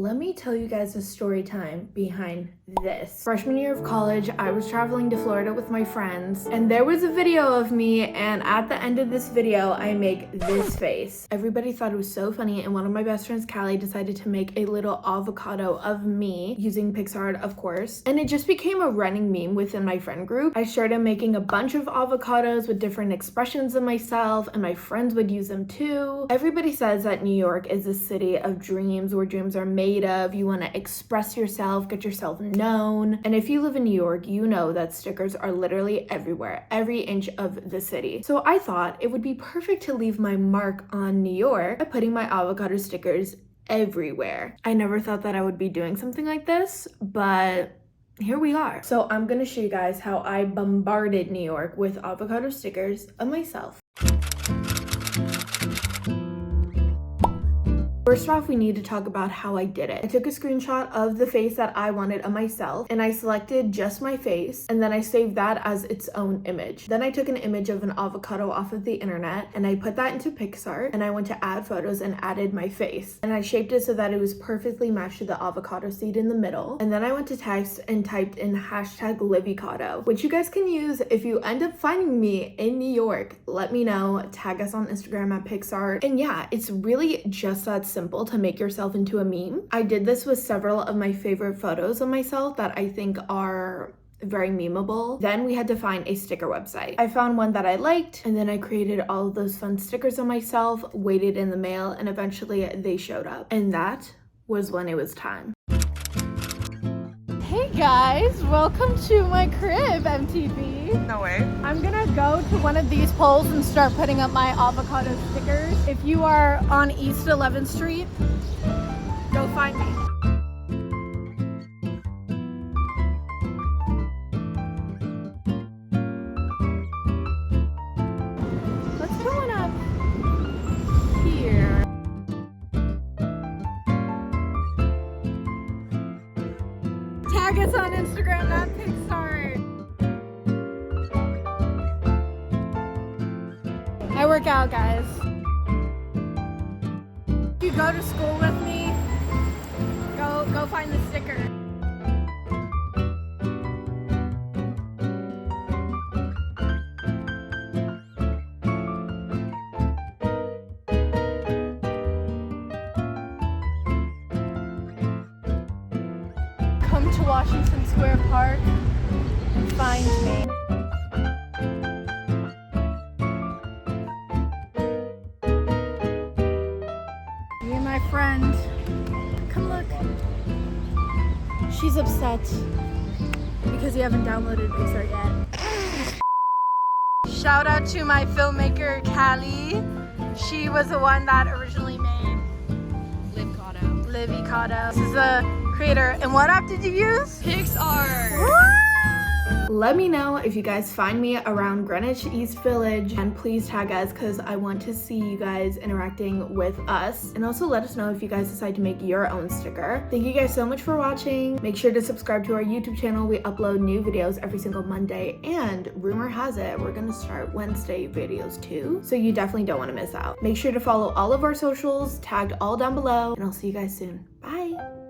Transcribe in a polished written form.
let me tell you guys a story time behind this. Freshman year of college, I was traveling to Florida with my friends, and there was a video of me, and at the end of this video, I make this face. Everybody thought it was so funny, and one of my best friends, Callie, decided to make a little avocado of me using Picsart, of course, and it just became a running meme within my friend group. I started making a bunch of avocados with different expressions of myself, and my friends would use them too. Everybody says that New York is a city of dreams, where dreams are made of. You want to express yourself, get yourself known. And if you live in New York, you know that stickers are literally everywhere, every inch of the city. So I thought it would be perfect to leave my mark on New York by putting my avocado stickers everywhere. I never thought that I would be doing something like this, but here we are. So I'm gonna show you guys how I bombarded New York with avocado stickers of myself. First off, we need to talk about how I did it. I took a screenshot of the face that I wanted of myself, and I selected just my face, and then I saved that as its own image. Then I took an image of an avocado off of the internet, and I put that into Picsart, and I went to add photos and added my face. And I shaped it so that it was perfectly matched to the avocado seed in the middle. And then I went to text and typed in hashtag #livicado, which you guys can use if you end up finding me in New York. Let me know, tag us on Instagram at Picsart. And yeah, it's really just that simple to make yourself into a meme. I did this with several of my favorite photos of myself that I think are very memeable. Then we had to find a sticker website. I found one that I liked, and then I created all of those fun stickers of myself, waited in the mail, and eventually they showed up. And that was when it was time. Hey guys, welcome to my crib, MTV. No way. I'm gonna go to one of these poles and start putting up my avocado stickers. If you are on East 11th Street, go find me. Let's put one up here. Tag us on Instagram at Picsart. I work out, guys. If you go to school with me, go find the sticker. Come to Washington Square Park and find me. Me and my friend. Come look. She's upset because you haven't downloaded Picsart yet. Shout out to my filmmaker, Callie. She was the one that originally made Livicado. This is the creator. And what app did you use? Picsart. Let me know if you guys find me around Greenwich East Village, and please tag us because I want to see you guys interacting with us. And also let us know if you guys decide to make your own sticker. Thank you guys so much for watching. Make sure to subscribe to our YouTube channel. We upload new videos every single Monday, and rumor has it we're gonna start Wednesday videos too, so you definitely don't want to miss out. Make sure to follow all of our socials, tagged all down below, and I'll see you guys soon. Bye.